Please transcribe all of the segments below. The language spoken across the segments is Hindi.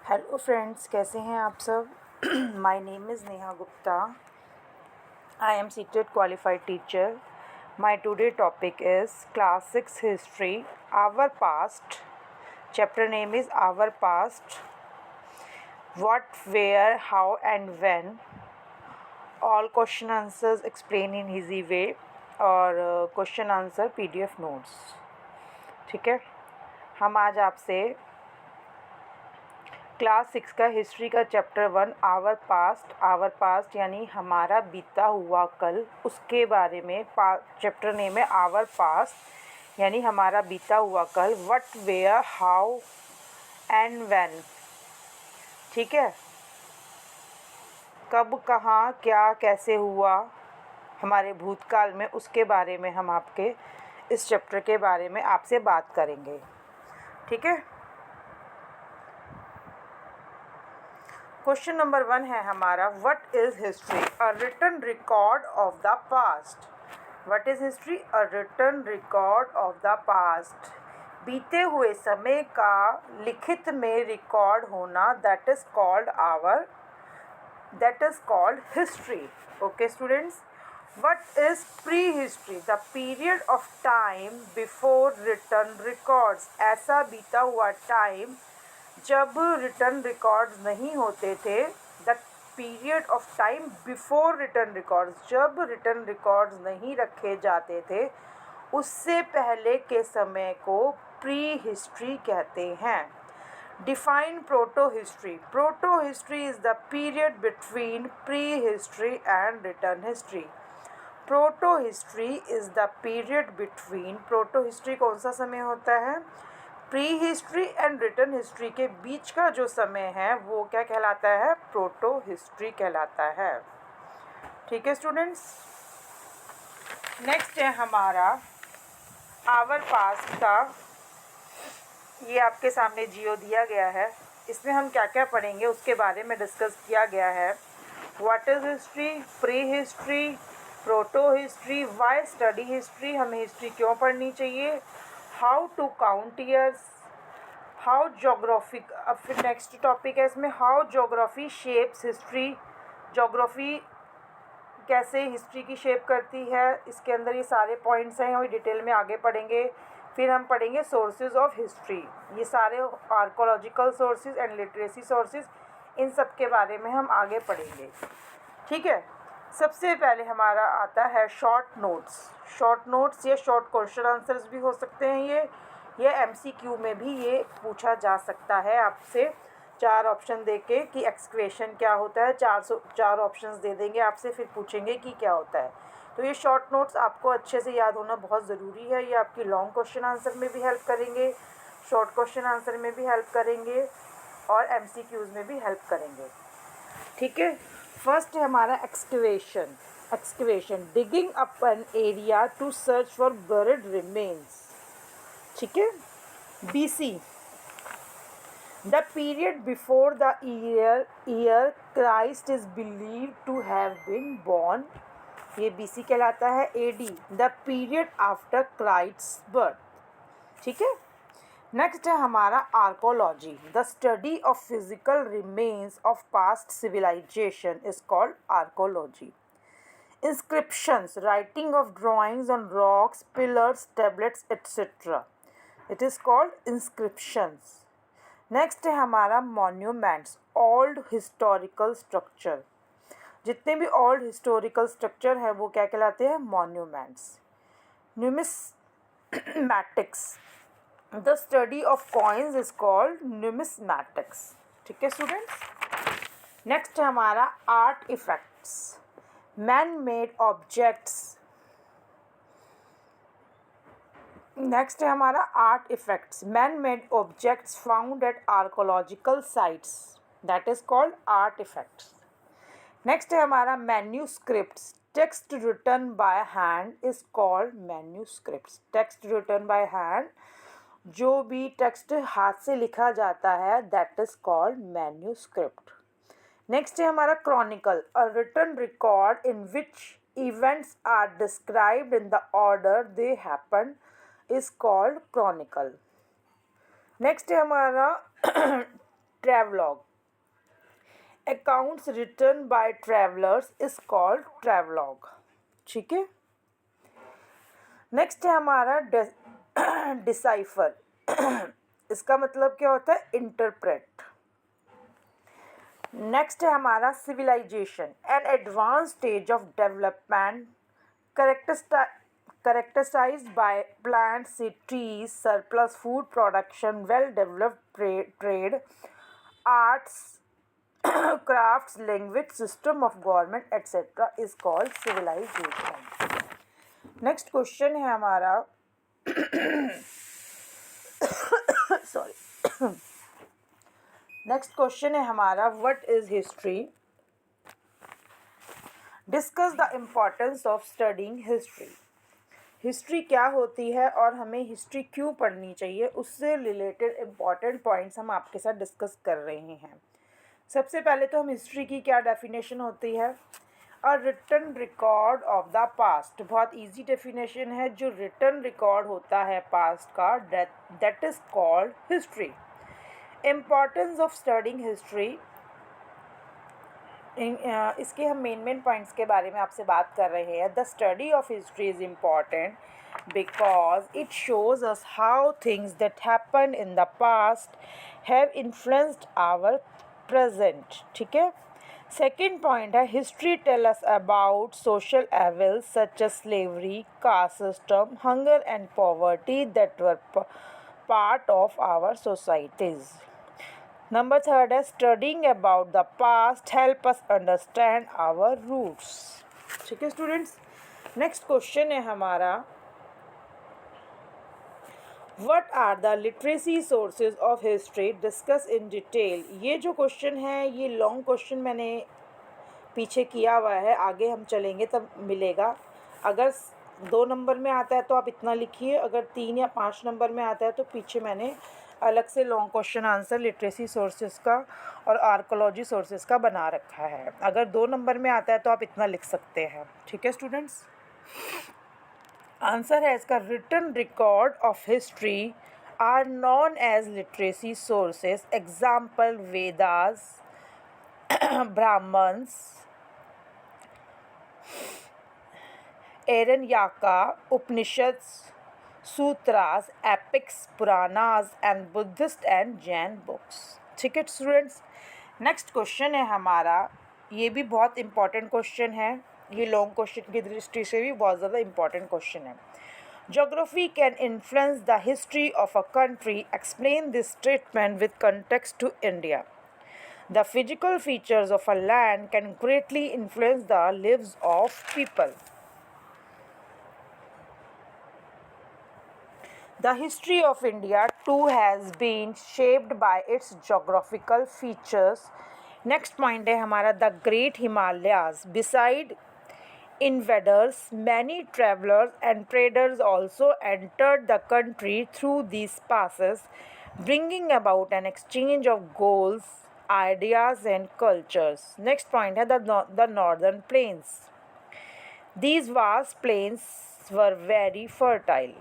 हेलो फ्रेंड्स, कैसे हैं आप सब। My name is Neha Gupta. I am CTET qualified teacher. My today topic is class 6 history, our past. Chapter name is our past. What, where, how and when. All question answers explain in easy way और क्वेश्चन आंसर पीडीएफ नोट्स. ठीक है, हम आज आपसे क्लास 6 का हिस्ट्री का चैप्टर 1 आवर पास्ट यानी हमारा बीता हुआ कल, उसके बारे में. चैप्टर नेम है आवर पास्ट यानी हमारा बीता हुआ कल. What, where, how and when. ठीक है, कब, कहाँ, क्या, कैसे हुआ हमारे भूतकाल में, उसके बारे में हम आपके इस चैप्टर के बारे में आपसे बात करेंगे. ठीक है, क्वेश्चन नंबर 1 है हमारा, what is history? A written record of the past. What is history? A written record of the past. बीते हुए समय का लिखित में रिकॉर्ड होना, that is called history. Okay students, what is pre history? The period of time before written records. ऐसा बीता हुआ टाइम जब रिटर्न रिकॉर्ड्स नहीं होते थे. The period of time before return records, जब रिटर्न रिकॉर्ड्स नहीं रखे जाते थे, उससे पहले के समय को प्री हिस्ट्री कहते हैं. Define proto history. Proto history is the period between pre history and return history. Proto history is the period between. Proto history कौन सा समय होता है? Pre history and written history के बीच का जो समय है वो क्या कहलाता है? प्रोटो हिस्ट्री कहलाता है. ठीक है स्टूडेंट्स, नेक्स्ट है हमारा आवर पास्ट का. ये आपके सामने जियो दिया गया है. इसमें हम क्या क्या पढ़ेंगे उसके बारे में डिस्कस किया गया है. What is history, pre history, proto history, why study history, हमें हिस्ट्री क्यों पढ़नी चाहिए, how to count years, how geography. अब फिर नेक्स्ट टॉपिक है इसमें, how geography shapes history. Geography कैसे हिस्ट्री की शेप करती है, इसके अंदर ये सारे पॉइंट्स हैं, हम डिटेल में आगे पढ़ेंगे. फिर हम पढ़ेंगे सोर्सेज ऑफ हिस्ट्री. ये सारे archaeological sources and literacy sources, इन सब के बारे में हम आगे पढ़ेंगे. ठीक है, सबसे पहले हमारा आता है शॉर्ट नोट्स. शॉर्ट नोट्स या शॉर्ट क्वेश्चन आंसर्स भी हो सकते हैं. ये एमसीक्यू में भी ये पूछा जा सकता है आपसे. 4 ऑप्शन देके कि एक्सक्वेशन क्या होता है, 4 ऑप्शंस दे देंगे आपसे, फिर पूछेंगे कि क्या होता है. तो ये शॉर्ट नोट्स आपको अच्छे से याद होना बहुत ज़रूरी है. ये आपकी लॉन्ग क्वेश्चन आंसर में भी हेल्प करेंगे, शॉर्ट क्वेश्चन आंसर में भी हेल्प करेंगे और एमसीक्यूज़ में भी हेल्प करेंगे. ठीक है, फर्स्ट है हमारा excavation. Excavation, digging up an area to search for buried remains. ठीक है, BC, the period before the year Christ is believed to have been born. ये बीसी कहलाता है. AD, the period after Christ's birth. ठीक है, नेक्स्ट है हमारा archaeology. The study of physical remains of past civilisation is called archaeology. Inscriptions, writing of drawings on rocks, pillars, tablets etcetera, it is called inscriptions. Next है हमारा मॉन्यूमेंट्स, ओल्ड हिस्टोरिकल स्ट्रक्चर. जितने भी ओल्ड हिस्टोरिकल स्ट्रक्चर है वो क्या कहलाते हैं? Monuments. Numismatics, the study of coins is called numismatics. ठीक है स्टूडेंट्स, नेक्स्ट है हमारा artefacts, man made objects. Next है हमारा artefacts, man made objects found at archaeological sites, that is called artefacts. Next है हमारा manuscripts, text written by hand is called manuscripts. Text written by hand, जो भी टेक्स्ट हाथ से लिखा जाता है, that is called manuscript. Next है हमारा chronicle, a written record in which events are described in the order they happen is called chronicle. Next है हमारा travelogue. Accounts written by travelers is called travelogue. ठीक है. नेक्स्ट है हमारा डिसाइफर. इसका मतलब क्या होता है? इंटरप्रेट. नेक्स्ट है हमारा civilisation, an advance stage of development characterized by plants, trees, surplus food production, well-developed trade, arts, crafts, language, system of government, etc. is called civilization. Next question है हमारा सॉरी नेक्स्ट क्वेश्चन है हमारा what is history. Discuss the importance of studying history. History क्या होती है और हमें हिस्ट्री क्यों पढ़नी चाहिए, उससे रिलेटेड इम्पॉर्टेंट पॉइंट्स हम आपके साथ डिस्कस कर रहे हैं. सबसे पहले तो हम हिस्ट्री की क्या डेफिनेशन होती है. A written record of the past. बहुत इजी डेफिनेशन है. जो रिटन रिकॉर्ड होता है पास्ट का, that is called history. Importance of studying history. इसके हम मेन पॉइंट्स के बारे में आपसे बात कर रहे हैं. The study of history is important because it shows us how things that happened in the past have influenced our present. ठीक है. सेकेंड पॉइंट है history tell us about social evils such as slavery, caste system, hunger and poverty that were part of our societies. Number third है studying about the past help us understand our roots. ठीक है स्टूडेंट्स. नेक्स्ट क्वेश्चन है हमारा what are the literacy sources of history, discuss in detail. ये जो क्वेश्चन है ये लॉन्ग क्वेश्चन मैंने पीछे किया हुआ है, आगे हम चलेंगे तब मिलेगा. अगर 2 नंबर में आता है तो आप इतना लिखिए, अगर 3 या 5 नंबर में आता है तो पीछे मैंने अलग से long question answer literacy sources का और आर्कोलॉजी सोर्सेज का बना रखा है. अगर 2 नंबर में आता है तो आप इतना लिख सकते हैं. ठीक है स्टूडेंट्स. आंसर है इसका written record of history are known as literacy sources. Example Vedas, Brahmanas, Aranyakas, Upanishads, Sutras, epics, Puranas and Buddhist and Jain books. ठीक है स्टूडेंट्स. नेक्स्ट क्वेश्चन है हमारा, ये भी बहुत इंपॉर्टेंट क्वेश्चन है. ये लॉन्ग क्वेश्चन की दृष्टि से भी बहुत ज़्यादा इंपॉर्टेंट क्वेश्चन है. Geography can influence the history of a country. Explain this statement with context to India. The physical features of a land can greatly influence the lives of people. The history of India too has been shaped by its geographical features. Next point है हमारा the Great Himalayas. Beside invaders, many travelers and traders also entered the country through these passes, bringing about an exchange of goals, ideas and cultures. Next point है the northern plains. These vast plains were very fertile.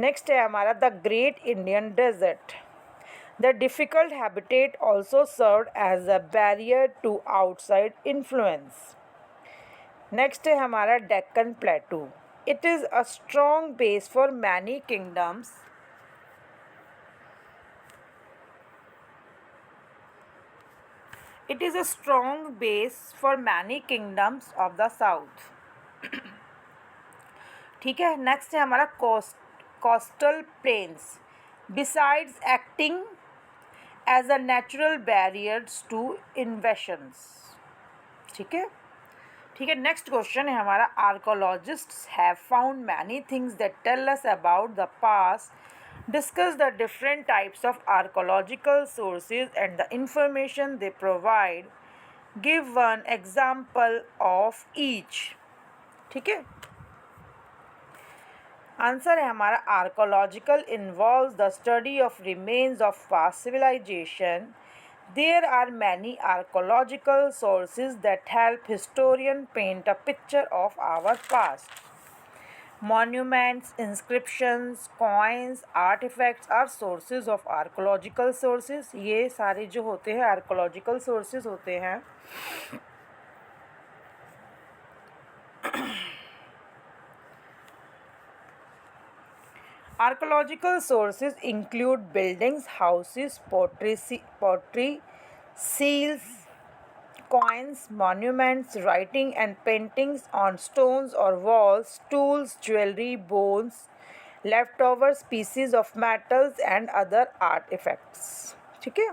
Next है हमारा the great Indian desert. The difficult habitat also serve as a barrier to outside influence. Next है हमारा Deccan plateau. It is a strong base for many kingdoms. It is a strong base for many kingdoms of the south. ठीक है. नेक्स्ट है हमारा coastal plains. Besides acting as a natural barriers to invasions. ठीक है. ठीक है. नेक्स्ट क्वेश्चन है हमारा archaeologists have found many things that tell us about the past. Discuss the different types of archaeological sources and the information they provide. Give one example of each. ठीक है. आंसर है हमारा archaeological involves the study of remains of past civilisation. There are many archaeological sources that help historian paint a picture of our past. Monuments, inscriptions, coins, artifacts are sources of archaeological sources. ये सारे जो होते हैं archaeological sources होते हैं. Archaeological sources include buildings, houses, pottery, seals, coins, monuments, writing and paintings on stones or walls, tools, jewelry, bones, leftovers, pieces of metals and other artifacts. ठीक है.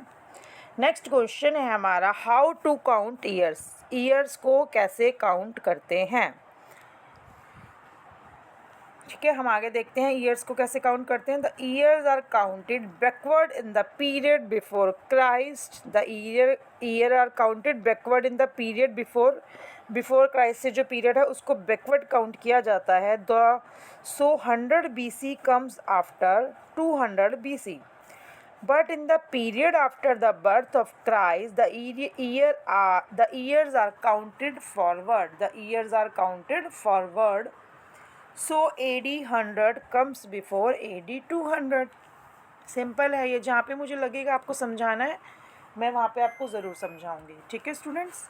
नेक्स्ट क्वेश्चन है हमारा, how to count years. Years को कैसे काउंट करते हैं. ठीक है, हम आगे देखते हैं ईयर्स को कैसे काउंट करते हैं. The years are counted backward in the period before Christ. The year are counted backward in the period before Christ से जो पीरियड है उसको बैकवर्ड काउंट किया जाता है. The 100 BC comes after 200 BC. But in the period after the birth of Christ, the years are counted forward. The years are counted forward. So AD 100 comes before AD 200. Simple है ये. जहाँ पे मुझे लगेगा आपको समझाना है मैं वहाँ पे आपको ज़रूर समझाऊंगी. ठीक है स्टूडेंट्स.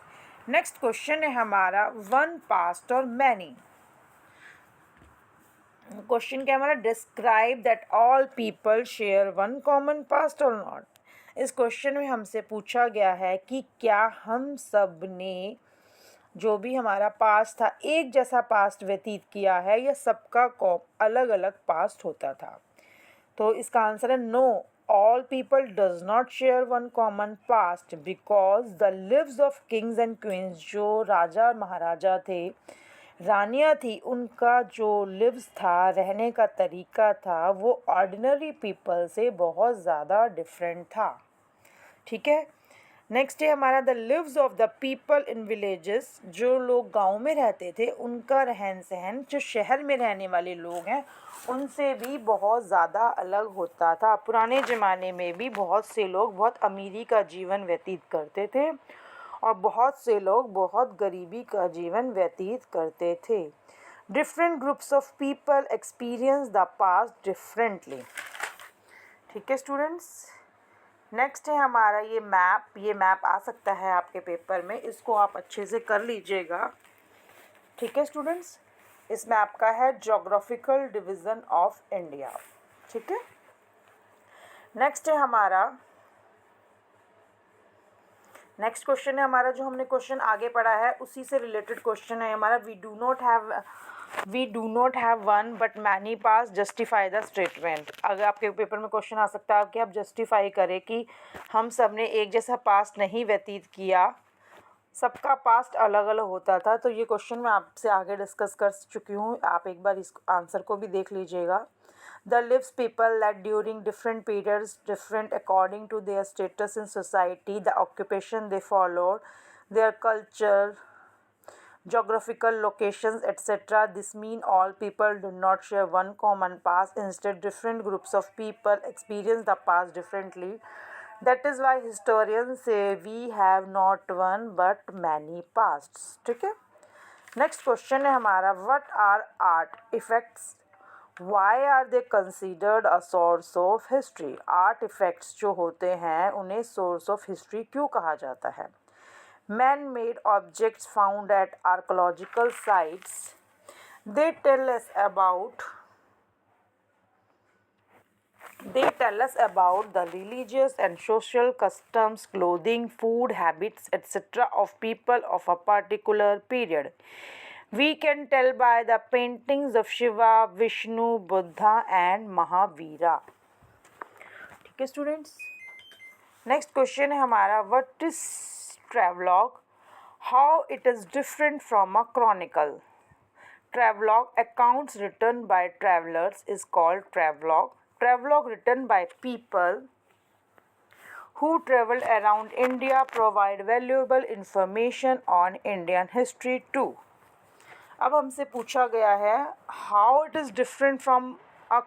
नेक्स्ट क्वेश्चन है हमारा, वन पास्ट और मैनी. क्वेश्चन क्या हमारा, describe that all people share one common past और नॉट. इस क्वेश्चन में हमसे पूछा गया है कि क्या हम सब ने जो भी हमारा पास्ट था एक जैसा पास्ट व्यतीत किया है या सबका अलग अलग पास्ट होता था. तो इसका आंसर है no. All people does not share one common past because the lives of kings and queens, जो राजा और महाराजा थे, रानियाँ थी, उनका जो लिव्स था, रहने का तरीका था, वो ऑर्डिनरी पीपल से बहुत ज़्यादा डिफरेंट था. ठीक है. नेक्स्ट है हमारा, the lives of the people in villages. जो लोग गांव में रहते थे उनका रहन सहन जो शहर में रहने वाले लोग हैं उनसे भी बहुत ज़्यादा अलग होता था. पुराने ज़माने में भी बहुत से लोग बहुत अमीरी का जीवन व्यतीत करते थे और बहुत से लोग बहुत गरीबी का जीवन व्यतीत करते थे. Different groups of people experience the past differently. ठीक है स्टूडेंट्स. नेक्स्ट है हमारा ये मैप आ सकता है आपके पेपर में, इसको आप अच्छे से कर लीजिएगा. ठीक है स्टूडेंट्स. इस मैप का है ज्योग्राफिकल डिवीज़न ऑफ इंडिया. ठीक है. नेक्स्ट है हमारा, नेक्स्ट क्वेश्चन है हमारा, जो हमने क्वेश्चन आगे पढ़ा है उसी से रिलेटेड क्वेश्चन है हमारा. We do not have one but many pasts, justify the statement. अगर आपके पेपर में क्वेश्चन आ सकता है कि आप जस्टिफाई करें कि हम सब ने एक जैसा पास्ट नहीं व्यतीत किया, सबका पास्ट अलग अलग होता था. तो ये क्वेश्चन मैं आपसे आगे डिस्कस कर चुकी हूँ, आप एक बार इस आंसर को भी देख लीजिएगा. The lives people led during different periods, different according to their status in society, the occupation they followed, their culture, geographical locations, etc. This mean all people do not share one common past. Instead, different groups of people experience the past differently. That is why historians say we have not one but many pasts. ठीक है. नेक्स्ट क्वेश्चन है हमारा, what are artifacts? Why are they considered a source of history? Artifacts जो होते हैं उन्हें source of history क्यों कहा जाता है? Man-made objects found at archaeological sites, they tell us about the religious and social customs, clothing, food, habits, etc. of people of a particular period. We can tell by the paintings of Shiva, Vishnu, Buddha and Mahavira. ठीक है स्टूडेंट्स. नेक्स्ट क्वेश्चन है हमारा, what is travelogue? How it is different from a Chronicle. Travelogue, accounts written by travelers, is called travelogue. Travelogue written by people who traveled around India provide valuable information on Indian history too. अब हमसे पूछा गया है how it is different from a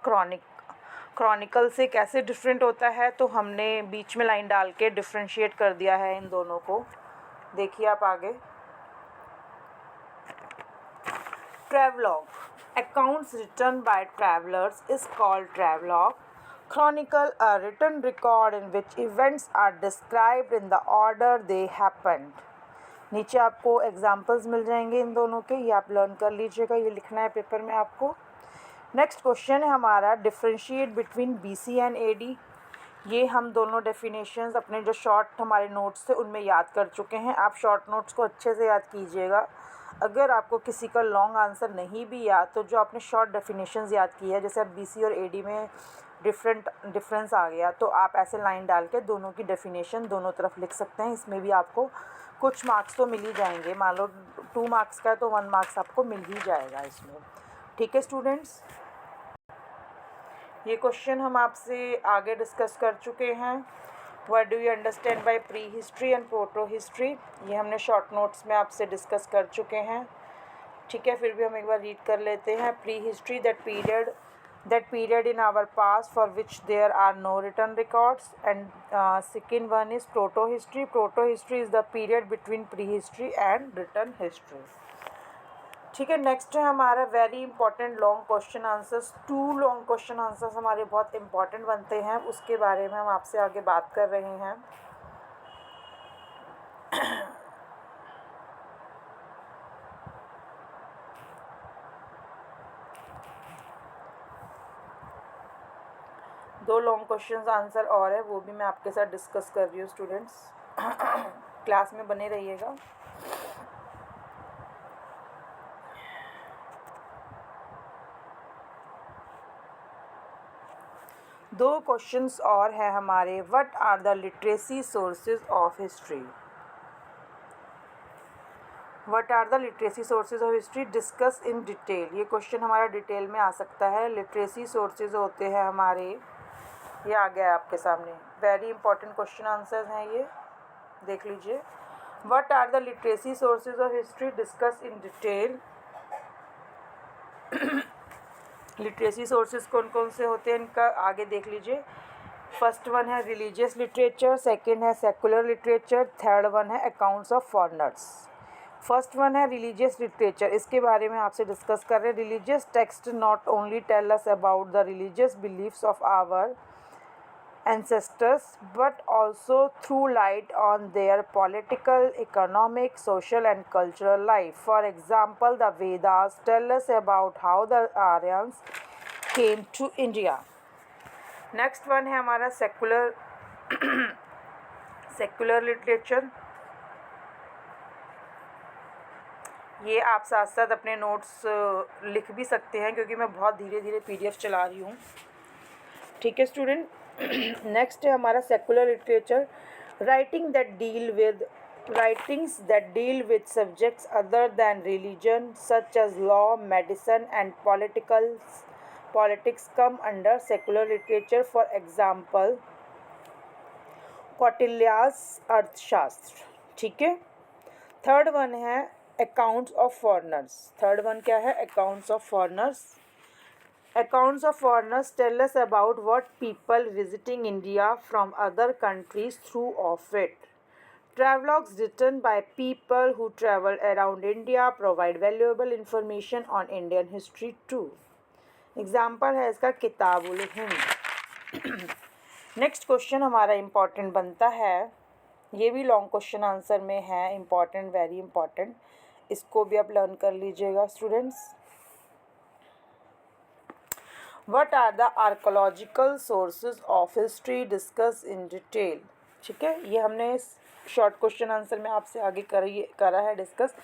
Chronicle से कैसे डिफरेंट होता है. तो हमने बीच में लाइन डाल के डिफ्रेंशिएट कर दिया है इन दोनों को. देखिए आप आगे, Travelogue. Accounts written by travelers is called travelogue. Chronicle, a written record in which events are described in the order they happened. नीचे आपको एग्जाम्पल्स मिल जाएंगे इन दोनों के, ये आप लर्न कर लीजिएगा, ये लिखना है पेपर में आपको। नेक्स्ट क्वेश्चन है हमारा, differentiate between BC and AD। ये हम दोनों डेफिनेशंस अपने जो शॉर्ट हमारे नोट्स थे उनमें याद कर चुके हैं। आप शॉर्ट नोट्स को अच्छे से याद कीजिएगा। अगर आपको किसी का लॉन्ग आंसर नहीं भी याद, तो जो आपने शॉर्ट डेफिनेशंस याद की है, जैसे अब BC और AD में डिफरेंस आ गया, तो आप ऐसे लाइन डाल के दोनों की डेफिनेशन दोनों तरफ लिख सकते हैं। इसमें भी आपको कुछ मार्क्स तो मिल ही जाएंगे। मान लो 2 मार्क्स का है तो 1 मार्क्स आपको मिल ही जाएगा इसमें। ठीक है स्टूडेंट्स, ये क्वेश्चन हम आपसे आगे डिस्कस कर चुके हैं। What do you understand by pre history and proto history, ये हमने शॉर्ट नोट्स में आपसे डिस्कस कर चुके हैं। ठीक है, फिर भी हम एक बार रीड कर लेते हैं। Pre history, that period in our past for which there are no written records, and second one is proto history. Proto history is the period between prehistory and written history. ठीक है, नेक्स्ट है हमारा very important long question answers. 2 long question answers हमारे बहुत इंपॉर्टेंट बनते हैं, उसके बारे में हम आपसे आगे बात कर रहे हैं। दो लॉन्ग क्वेश्चन आंसर और है, वो भी मैं आपके साथ डिस्कस कर रही हूँ स्टूडेंट्स। क्लास में बने रहिएगा। दो क्वेश्चंस और हैं हमारे। What are the literacy sources of history. What are the literacy sources of history, discuss in detail. ये क्वेश्चन हमारा डिटेल में आ सकता है। लिटरेसी सोर्सेज होते हैं हमारे, ये आ गया है आपके सामने। वेरी इंपॉर्टेंट क्वेश्चन आंसर्स हैं ये, देख लीजिए। What are the literacy sources of history, discuss in detail. Literacy sources कौन कौन से होते हैं इनका आगे देख लीजिए। फर्स्ट वन है रिलीजियस लिटरेचर, सेकंड है सेकुलर लिटरेचर, थर्ड वन है accounts of foreigners. First one है रिलीजियस लिटरेचर, इसके बारे में आपसे डिस्कस कर रहे हैं। Religious text not only tell us about the religious beliefs of our ancestors, but also throw light on their political, economic, social and cultural life. For example, the Vedas tell us about how the Aryans came to India. Next one है हमारा secular literature। ये आप साथ साथ अपने नोट्स लिख भी सकते हैं, क्योंकि मैं बहुत धीरे धीरे PDF चला रही हूँ। ठीक है स्टूडेंट, नेक्स्ट है हमारा secular literature. Writings that deal with subjects other than religion such as law, medicine and politics come under secular literature. For example Kautilya's Arthashastra. ठीक है, थर्ड वन है accounts of foreigners. Third one क्या है, accounts of foreigners. Accounts of foreigners tell us about what people visiting India from other countries through of it. Travelogues written by people who travel around India provide valuable information on Indian history too. Example है इसका किताबुल हिंद। नेक्स्ट क्वेश्चन हमारा इम्पॉर्टेंट बनता है, ये भी लॉन्ग क्वेश्चन आंसर में है, इम्पॉर्टेंट, वेरी इम्पॉर्टेंट। इसको भी आप लर्न कर लीजिएगा students. What are the archaeological sources of history, discuss in detail। ठीक है, ये हमने शॉर्ट क्वेश्चन आंसर में आपसे आगे करा है डिस्कस,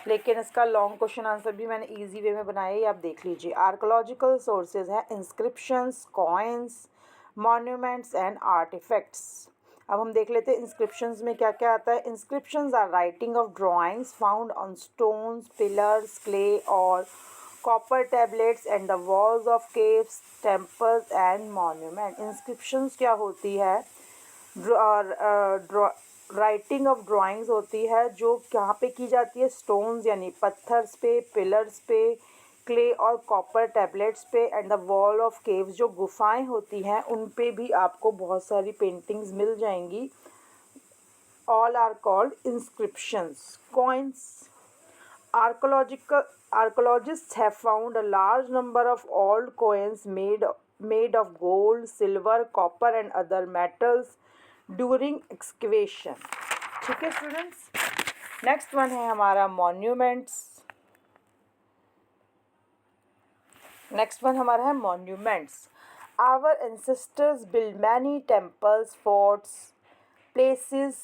लेकिन इसका लॉन्ग क्वेश्चन आंसर भी मैंने इजी वे में बनाया है, आप देख लीजिए। आर्कोलॉजिकल सोर्सेज हैं inscriptions, coins, monuments and artefacts. अब हम देख लेते हैं इंस्क्रिप्शंस में क्या क्या आता है। Inscriptions are writing of drawings found on stones, pillars, clay और copper tablets and the walls of caves, temples and monument। inscriptions क्या होती है, राइटिंग ऑफ ड्राइंग्स होती है जो कहाँ पे की जाती है, स्टोन्स यानी पत्थर्स पे, पिलर्स पे, क्ले और कॉपर टैबलेट्स पे and the wall of caves, जो गुफाएं होती हैं उन पे भी आपको बहुत सारी पेंटिंग्स मिल जाएंगी। All are called inscriptions. Coins, Archaeologists have found a large number of old coins made of gold, silver, copper and other metals during excavation. ठीक है स्टूडेंट्स. नेक्स्ट वन है हमारा मॉन्यूमेंट्स. नेक्स्ट वन हमारा है monuments. Our ancestors built many temples, forts, places,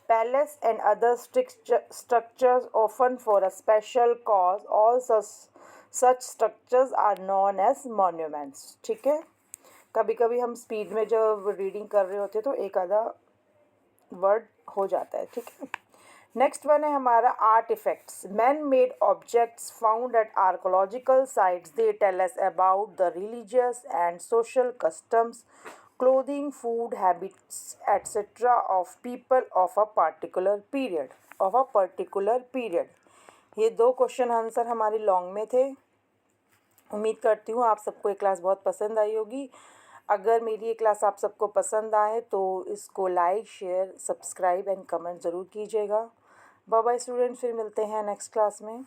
palace and other structures often for a special cause. All such structures are known as monuments. ठीक है. कभी कभी हम स्पीड में जब रीडिंग कर रहे होते हैं तो एक आधा वर्ड हो जाता है. ठीक है. नेक्स्ट वन है हमारा artefacts. Man made objects found at archaeological sites. They tell us about the religious and social customs, clothing, food habits etcetera of people of a particular period. ये 2 क्वेश्चन आंसर हमारी लॉन्ग में थे. उम्मीद करती हूँ आप सबको ये क्लास बहुत पसंद आई होगी. अगर मेरी ये क्लास आप सबको पसंद आए तो इसको like, share, subscribe and comment ज़रूर कीजिएगा. बाय बाय स्टूडेंट, फिर मिलते हैं नेक्स्ट क्लास में.